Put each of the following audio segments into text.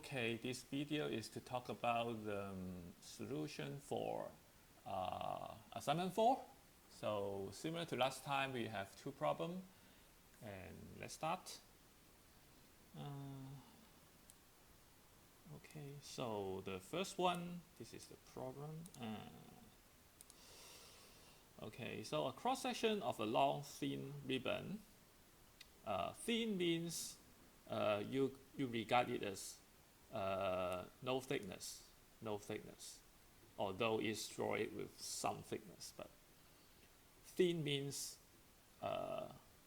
Okay, this video is to talk about the solution for assignment 4. So similar to last time, we have two problems, and let's start. Okay, so the first one, this is the problem. Okay, so a cross section of a long thin ribbon. Thin means you regard it as no thickness, although it's drawn with some thickness. But thin means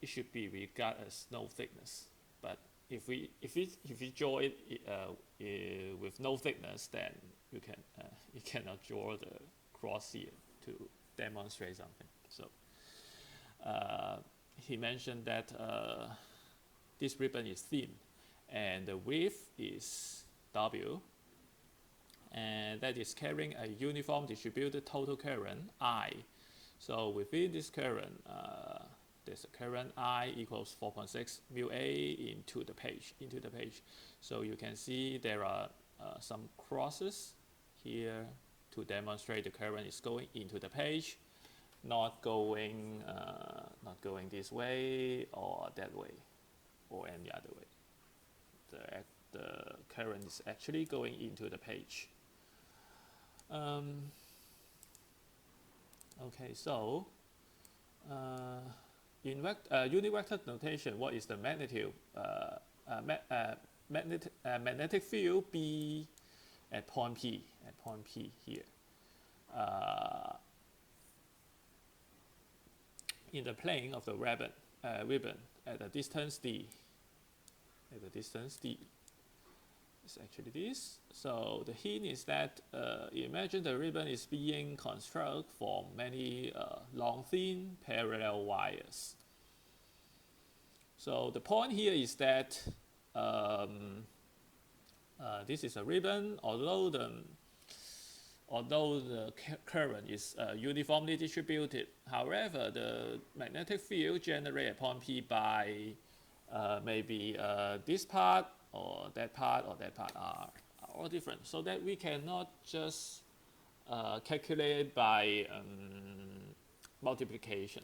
it should be regarded as no thickness. But if we draw it with no thickness, then you cannot draw the cross here to demonstrate something. So he mentioned that this ribbon is thin, and the width is W, and that is carrying a uniform distributed total current I. So within this current, there's a current I equals 4.6 mu A into the page. So you can see there are some crosses here to demonstrate the current is going into the page, not going this way or that way or any other way. The current is actually going into the page. Okay, so in unit vector notation, what is the magnitude magnetic field B at point P here? In the plane of the ribbon at a distance d. It's actually this. So the hint is that imagine the ribbon is being constructed from many long, thin, parallel wires. So the point here is that this is a ribbon, although the current is uniformly distributed. However, the magnetic field generated at point P by maybe this part or that part are all different, so that we cannot just calculate by multiplication.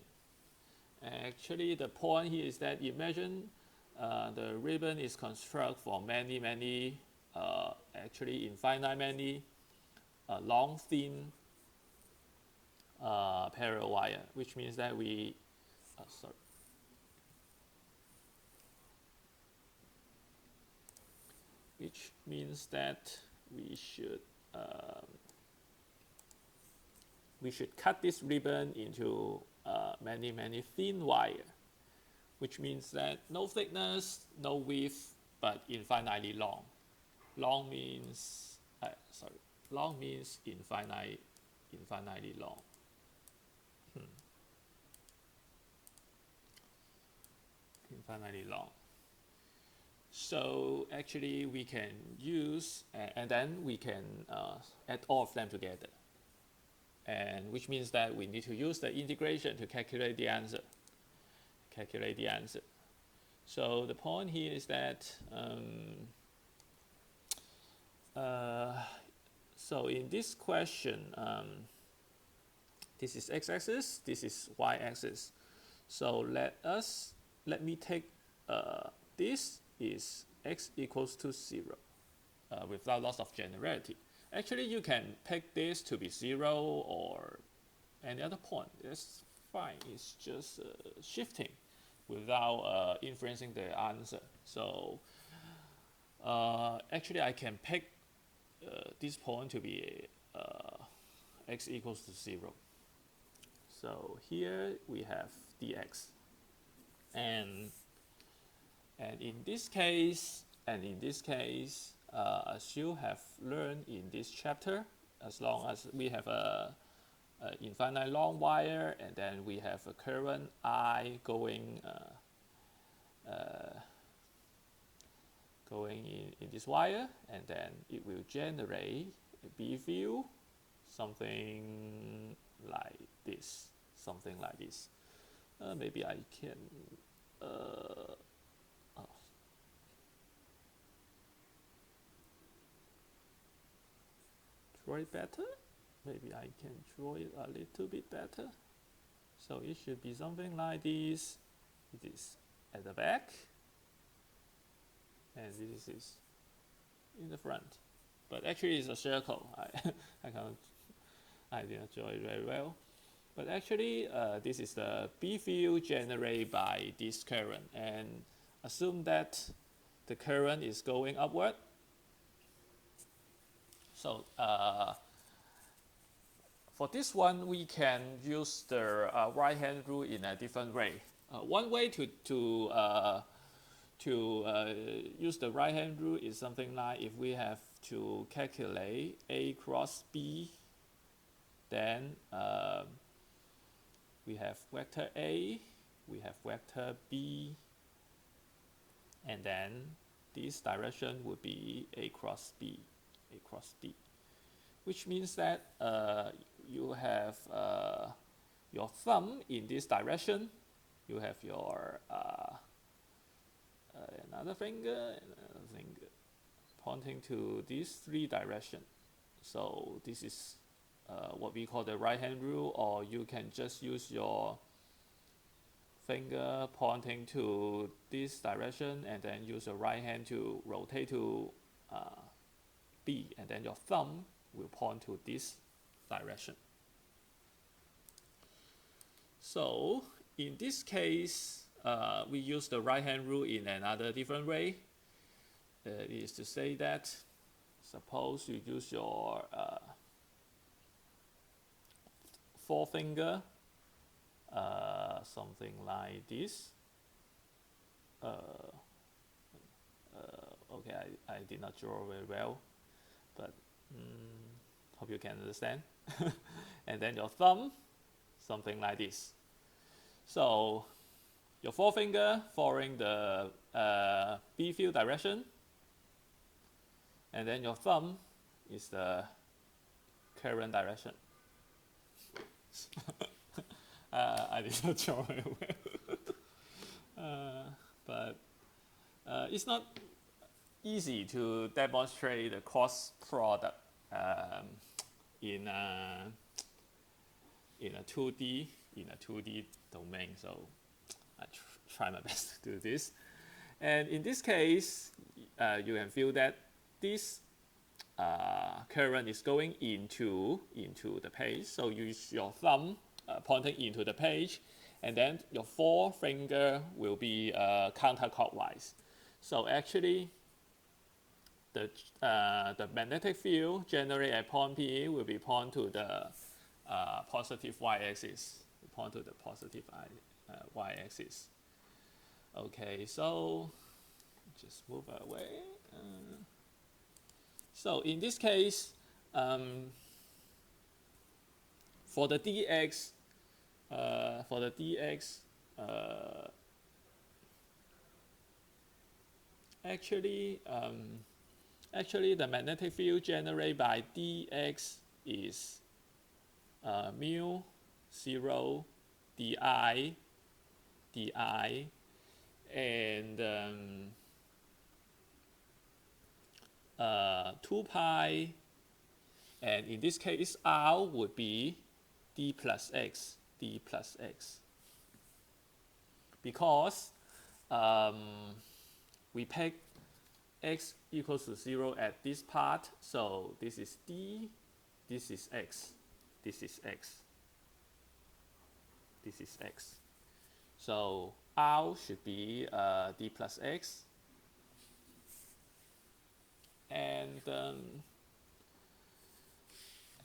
Actually, the point here is that imagine the ribbon is constructed from many actually infinite many long, thin parallel wire, which means that we we should cut this ribbon into many thin wire, which means that no thickness, no width, but infinitely long. Long means infinitely long. Infinitely long. So actually we can use, and then we can add all of them together. And which means that we need to use the integration to calculate the answer. So the point here is that so in this question, this is x-axis, this is y-axis. So let me take this is x equals to 0 without loss of generality. Actually, you can pick this to be 0 or any other point. That's fine. It's just shifting without influencing the answer. So actually, I can pick this point to be x equals to 0. So here we have dx, and in this case, as you have learned in this chapter, as long as we have a infinite long wire, and then we have a current I going in this wire, and then it will generate a B field, something like this. Maybe I can draw it better. Maybe I can draw it a little bit better. So it should be something like this. It is at the back, and this is in the front. But actually, it's a circle. I didn't draw it very well. But actually, this is the B field generated by this current, and assume that the current is going upward. So for this one, we can use the right-hand rule in a different way. One way to use the right-hand rule is something like if we have to calculate A cross B, then we have vector A, we have vector B, and then this direction would be A cross B, which means that you have your thumb in this direction, you have your another finger pointing to these three directions. So this is what we call the right-hand rule, or you can just use your finger pointing to this direction and then use your right hand to rotate to B, and then your thumb will point to this direction. So in this case, we use the right-hand rule in another different way. It is to say that suppose you use your forefinger, something like this. Okay, I did not draw very well, but hope you can understand. And then your thumb, something like this. So your forefinger following the B field direction, and then your thumb is the current direction. I did not draw very well. But it's not easy to demonstrate the cross product in a 2D domain. So I try my best to do this. And in this case, you can feel that this current is going into the page. So use your thumb pointing into the page, and then your forefinger will be counterclockwise. So actually, the magnetic field generated at point P will be point to the positive y-axis. Point to the positive y-axis. Okay, so just move away. So in this case, for the dx, actually the magnetic field generated by dx is mu 0 di, and 2 pi, and in this case r would be d plus x, because we pick x equals to 0 at this part, so this is d, this is x, this is x, this is x. So r should be d plus x, and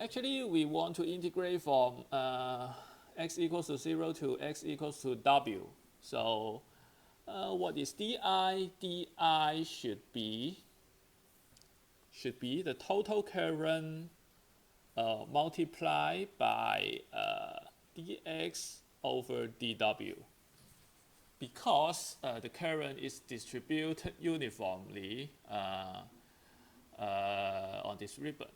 actually we want to integrate from x equals to 0 to x equals to w. So what is di? Di should be the total current multiplied by dx over dw, because the current is distributed uniformly on this ribbon.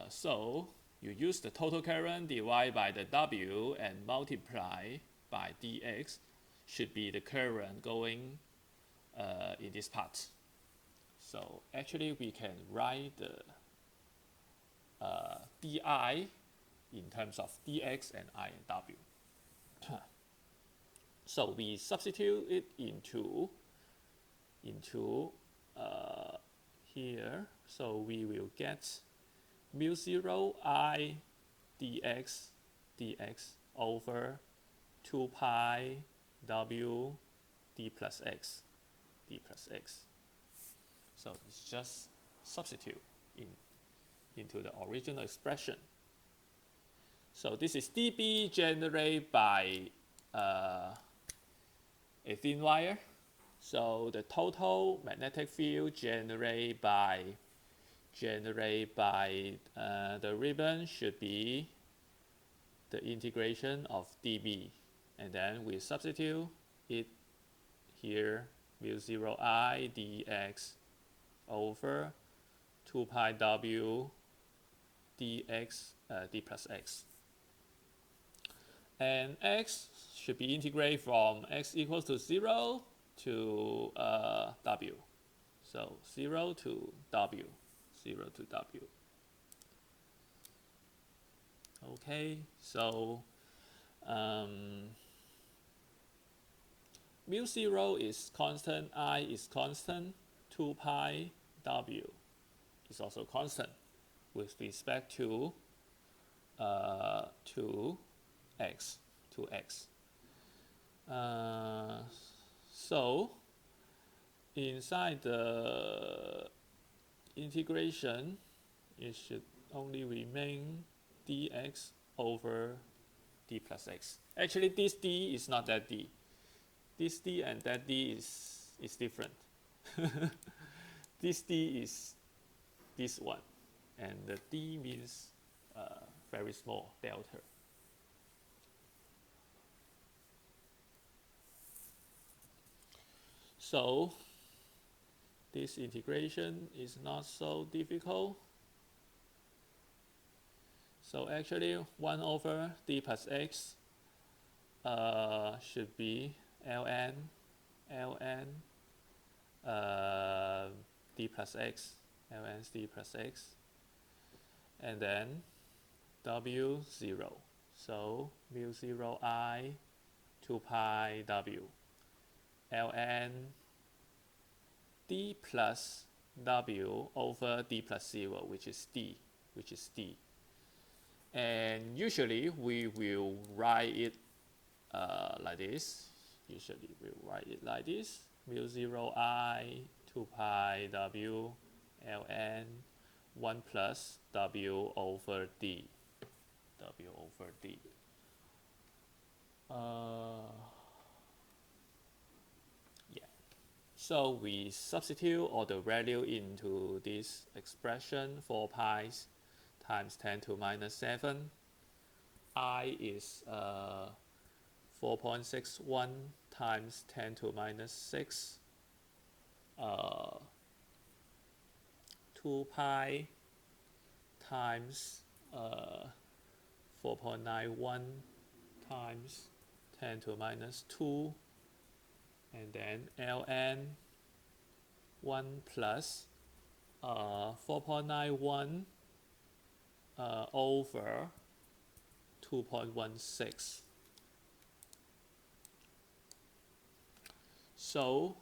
So you use the total current divided by the w and multiply by dx should be the current going in this part. So actually we can write the di in terms of dx and I and w. So we substitute it into here. So we will get mu 0 I dx over 2 pi w d plus x. So it's just substitute into the original expression. So this is dB generated by a thin wire. So the total magnetic field generated by the ribbon should be the integration of dB, and then we substitute it here, mu 0 I dx over 2 pi w dx d plus x. And x should be integrated from x equals to 0 to w. So 0 to w. Okay, so mu 0 is constant, I is constant, 2 pi w is also constant with respect to x. So inside the integration, it should only remain dx over d plus x. Actually, this d is not that d. This d and that d is different. This d is this one, and the d means very small, delta. So this integration is not so difficult. So actually 1 over d plus x should be ln d plus x, ln d plus x, and then w 0. So mu 0 I 2 pi w ln d plus w over d plus 0, which is d. And usually we will write it like this. Mu 0 I 2 pi w ln 1 plus w over d. So we substitute all the value into this expression, 4 pi times 10 to minus 7. I is 4.61 times 10 to minus 6. 2 pi times 4.91 times 10 to minus 2. And then ln 1 plus 4.91 over 2.16. So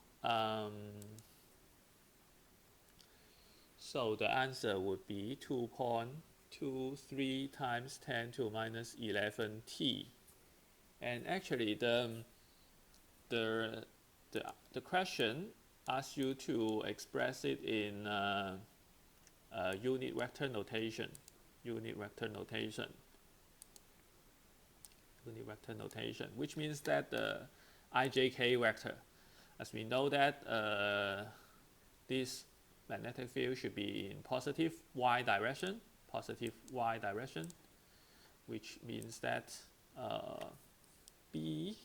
the answer would be 2.23 times 10 to minus 11 t. And actually the question asks you to express it in unit vector notation, which means that the ijk vector, as we know that this magnetic field should be in positive y direction, which means that B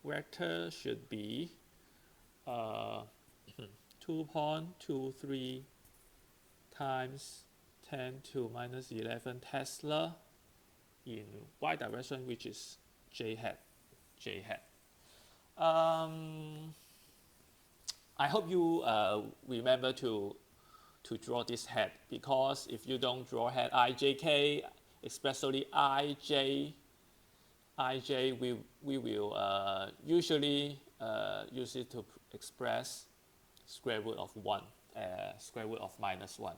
vector should be 2.23 times 10 to minus 11 Tesla in y direction, which is j hat. I hope you remember to to draw this head, because if you don't draw head ijk, especially ij, we will usually use it to express square root of 1, square root of -1.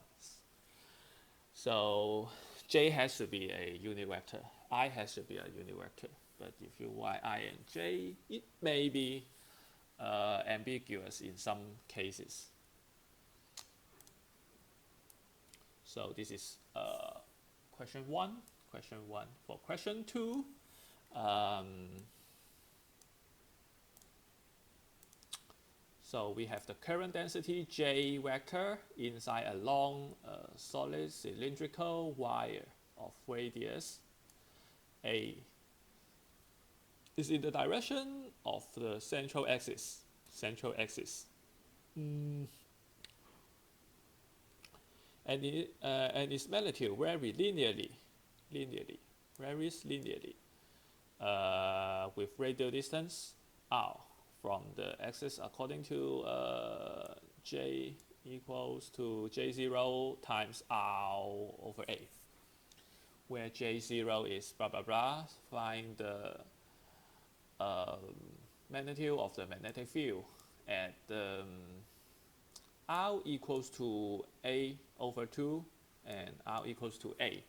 So j has to be a unit vector, I has to be a unit vector. But if you write I and j, it may be ambiguous in some cases. So this is question 1. For question 2, so we have the current density J vector inside a long solid cylindrical wire of radius A. Is in the direction of the central axis. And its magnitude varies linearly, with radial distance r from the axis according to j equals to j0 times r over a, where j0 is blah blah blah. Find the magnitude of the magnetic field at r equals to a over 2 and r equals to a.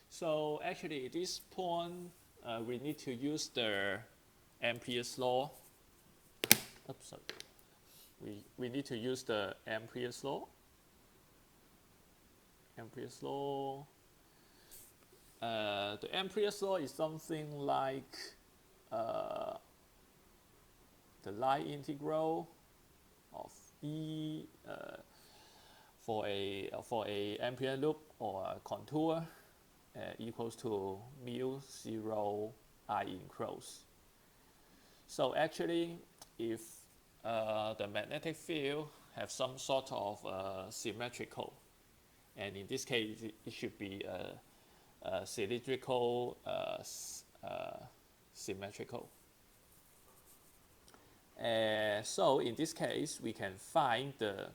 So actually at this point we need to use the Ampere's law. Oops, sorry. We need to use the Ampere's law. The Ampere's law is something like the line integral of E for a Ampere loop or a contour equals to mu0 I enclosed. So actually, if the magnetic field have some sort of symmetrical, and in this case it should be a cylindrical symmetrical. So in this case, we can find the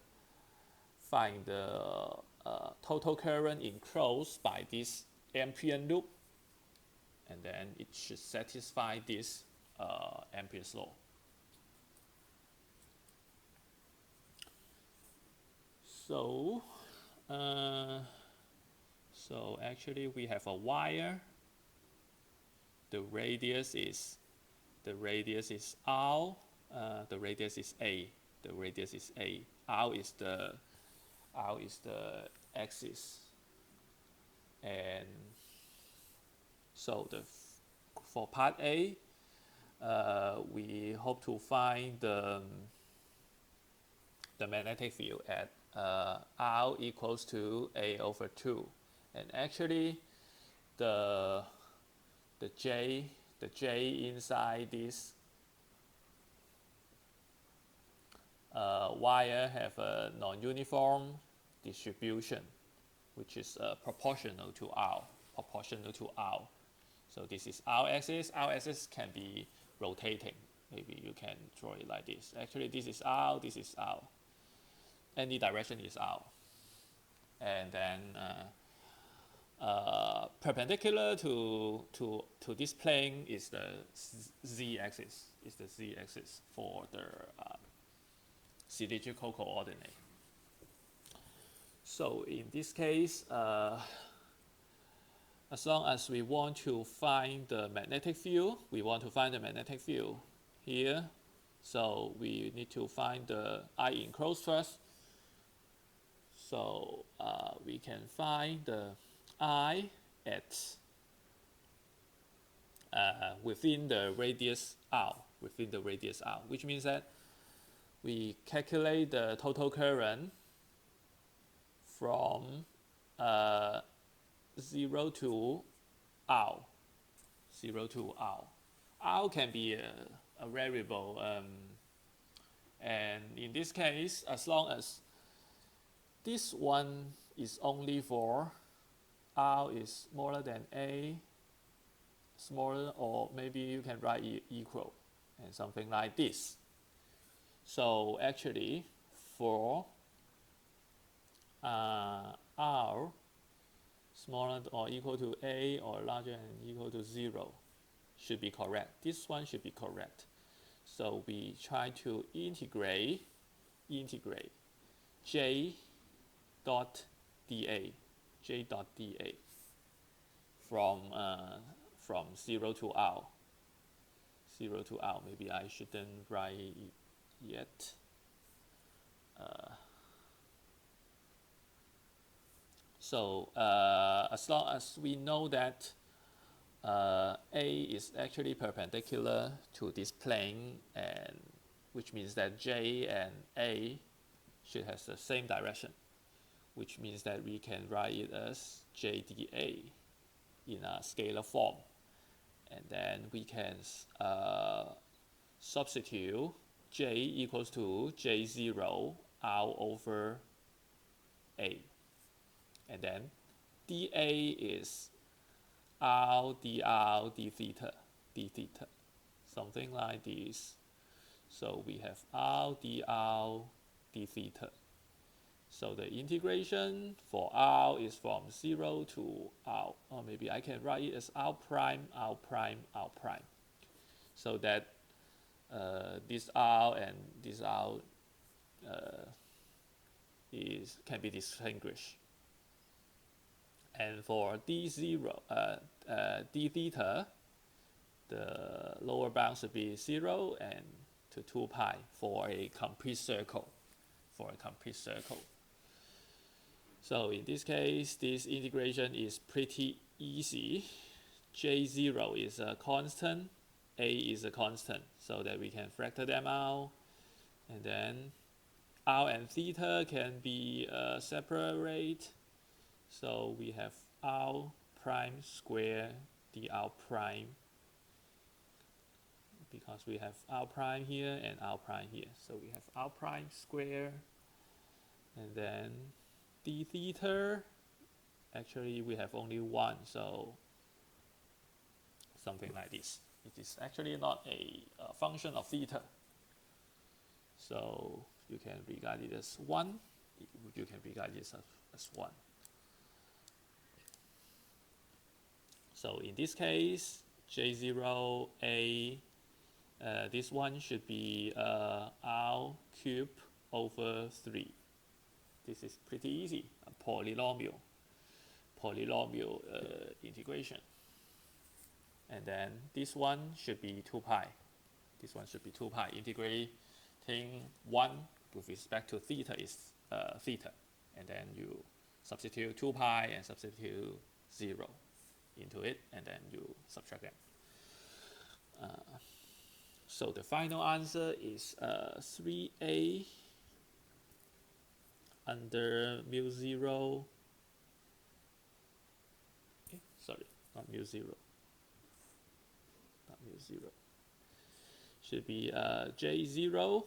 total current enclosed by this Ampere loop, and then it should satisfy this Ampere's law. So actually we have a wire. The radius is r. The radius is a. R is the axis, and so for part A, we hope to find the magnetic field at r equals to a over 2, and actually the j inside this wire have a non-uniform distribution, which is proportional to r. So this is our axis. Our axis can be rotating. Maybe you can draw it like this. Actually, this is r. This is r. Any direction is r. And then perpendicular to this plane is the z-axis. For the cylindrical coordinate. So in this case, as long as we want to find the magnetic field, here. So we need to find the I enclosed first. So we can find the I at within the radius r, which means that we calculate the total current from 0 to r. R can be a variable, and in this case, as long as this one is only for r is smaller than a, smaller, or maybe you can write equal and something like this. So actually, for r smaller or equal to a or larger than equal to 0 should be correct. This one should be correct. So we try to integrate j dot dA from 0 to r. 0 to r. Maybe I shouldn't write it yet. So as long as we know that A is actually perpendicular to this plane, and which means that J and A should have the same direction, which means that we can write it as JDA in a scalar form. And then we can substitute J equals to J0 R over A. And then dA is R dr d theta, something like this. So we have R dr d theta. So the integration for R is from 0 to R, or maybe I can write it as R prime, R prime, R prime. So that this R and this R can be distinguished. And for d0, d theta, the lower bound should be 0 and to 2 pi for a complete circle. So in this case, this integration is pretty easy. J0 is a constant, A is a constant, so that we can factor them out. And then R and theta can be separate. So we have R prime square dr prime, because we have R prime here and R prime here. So we have R prime square, and then d theta, actually we have only one, so something like this. It is actually not a function of theta. So you can regard it as 1. You can regard it as 1. So in this case, J0A, this one should be R cubed over 3. This is pretty easy, a polynomial integration. And then this one should be 2 pi. This one should be 2 pi. Integrating 1 with respect to theta is theta. And then you substitute 2 pi and substitute 0 into it, and then you subtract them. So the final answer is 3a under mu 0. Sorry, not mu 0. Not mu 0. Should be J0.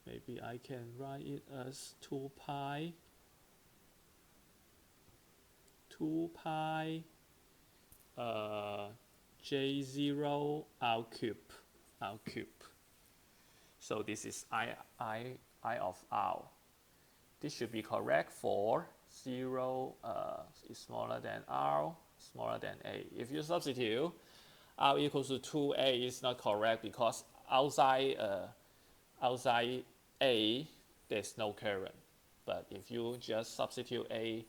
Maybe I can write it as 2 pi. 2 pi J0 R cube. So this is I of R. This should be correct for 0 is smaller than R, smaller than A. If you substitute R equals to 2A, is not correct because outside A there's no current. But if you just substitute A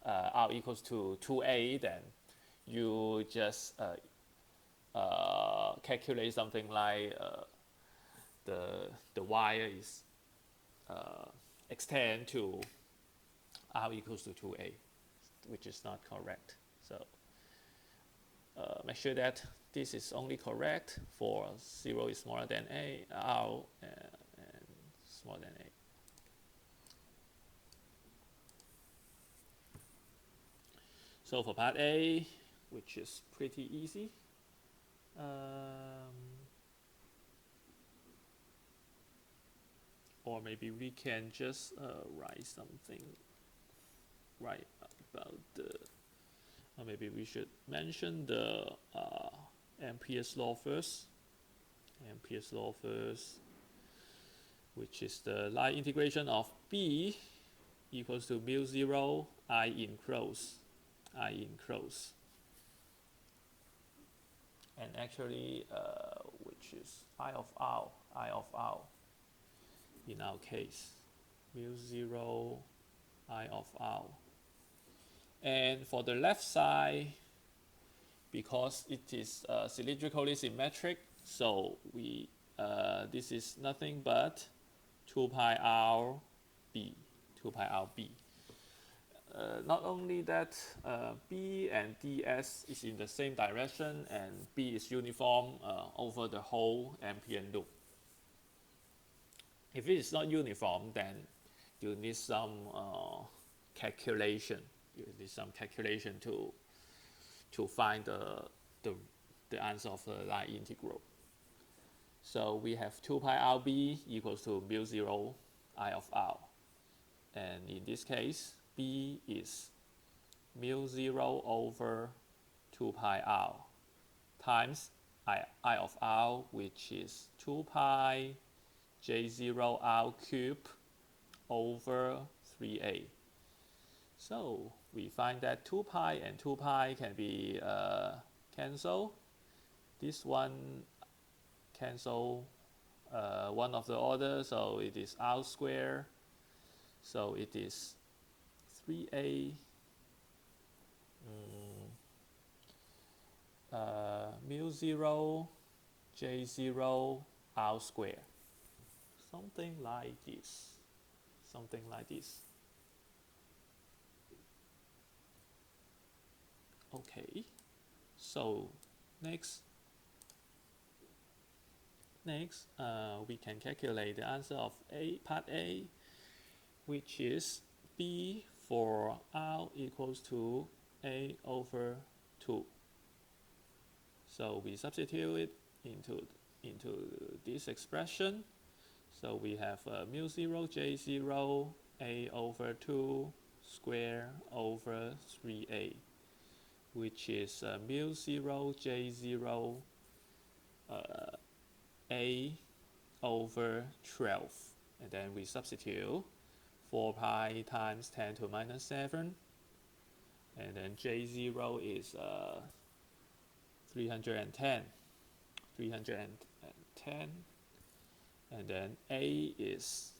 R equals to 2A, then you just calculate something like the wire is extend to R equals to 2A, which is not correct. So make sure that this is only correct for 0 is smaller than A, R and smaller than A. So for part A, which is pretty easy, or maybe we can just write something right about the, or maybe we should mention the Ampere's law first. which is the line integration of b equals to mu 0 I enclose, and actually which is I of r in our case, mu 0 I of r. And for the left side, because it is cylindrically symmetric, so we this is nothing but 2 pi r b. Not only that, b and ds is in the same direction, and b is uniform over the whole ambient loop. If it is not uniform, then you need some calculation. You need some calculation to find the answer of the line integral. So we have 2 pi rb equals to mu 0 I of r. And in this case, b is mu 0 over 2 pi r times I of r, which is 2 pi j0 r cubed over 3a. So we find that 2 pi and 2 pi can be cancelled. This one cancel one of the order, so it is r squared. So it is 3a mu 0 j0 r squared. Something like this. Okay, so next we can calculate the answer of part A, which is b for r equals to a over 2. So we substitute it into this expression. So we have mu 0 j0 a over 2 square over 3a, which is mu 0 j0 a over 12. And then we substitute 4 pi times 10 to the minus 7. And then j0 is 310. And then a is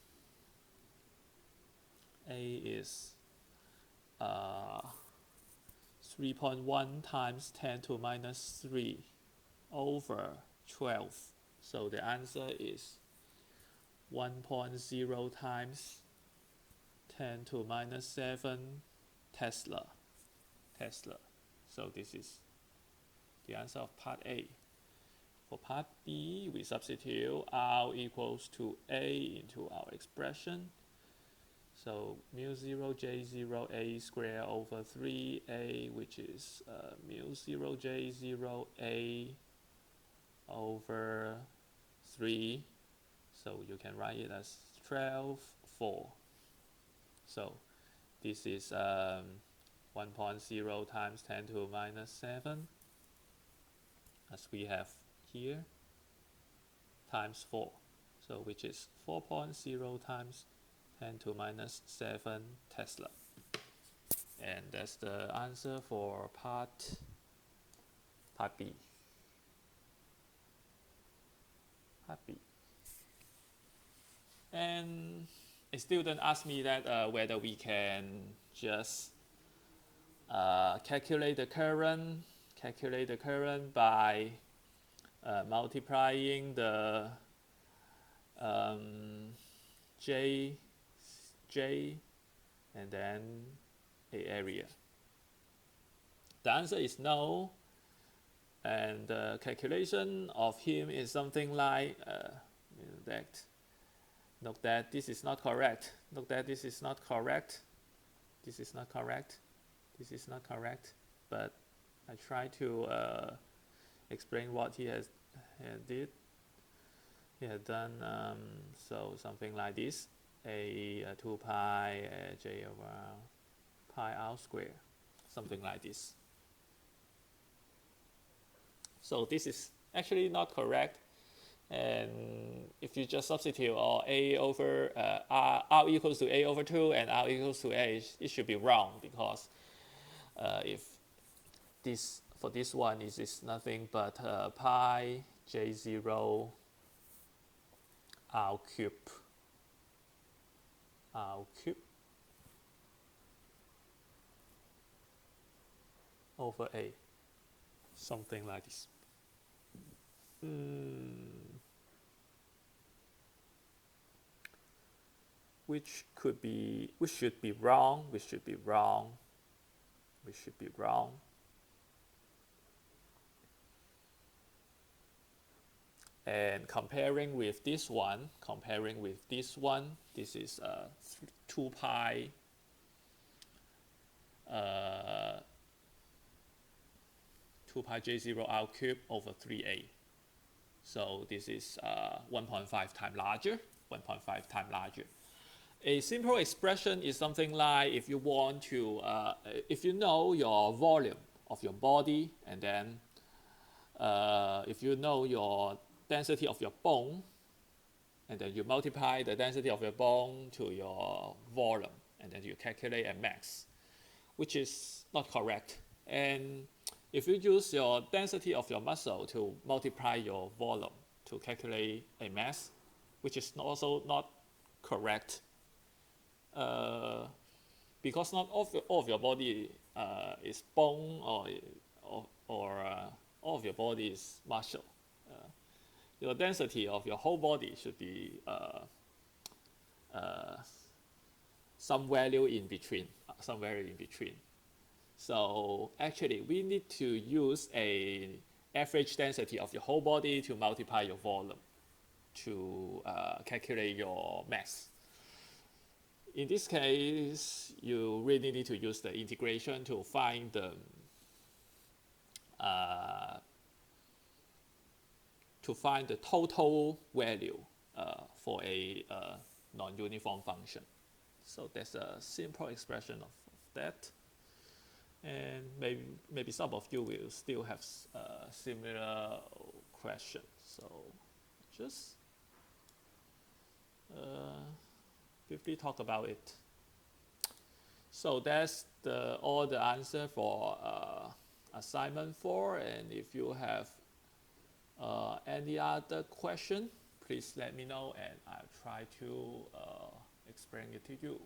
3.1 times 10 to the minus 3 over 12. So the answer is 1.0 times 10 to the minus 7 Tesla. So this is the answer of part A. For part B, we substitute r equals to a into our expression. So mu 0 j0 a squared over 3a, which is mu 0 j0 a over 3. So you can write it as 12, 4. So this is 1.0 times 10 to the minus 7, as we have here, times 4. So which is 4.0 times 10 to the minus 7 Tesla. And that's the answer for part B. And a student asked me that whether we can just calculate the current by multiplying the J and then a area. The answer is no, and the calculation of him is something like note that this is not correct. This is not correct. But I try to explain what he did. He had done so something like this: a 2 pi j over pi r squared, something like this. So this is actually not correct. And if you just substitute or a over r equals to a over 2 and r equals to a, it should be wrong, because if this for this one is nothing but pi j0 r cube over a, something like this. Which should be wrong. And comparing with this one, this is 2 pi 2 pi j0 r cube over 3a. So this is 1.5 times larger. A simple expression is something like, if you want to, if you know your volume of your body, and then if you know your density of your bone, and then you multiply the density of your bone to your volume, and then you calculate a mass, which is not correct. And if you use your density of your muscle to multiply your volume to calculate a mass, which is also not correct, because not all of your body is bone, or all of your body is muscle. Your density of your whole body should be some value in between. So actually, we need to use a average density of your whole body to multiply your volume to calculate your mass. In this case, you really need to use the integration to find the total value for a non-uniform function. So that's a simple expression of that. And maybe some of you will still have similar questions. So just briefly talk about it. So that's all the answer for assignment 4. And if you have any other question, please let me know, and I'll try to explain it to you.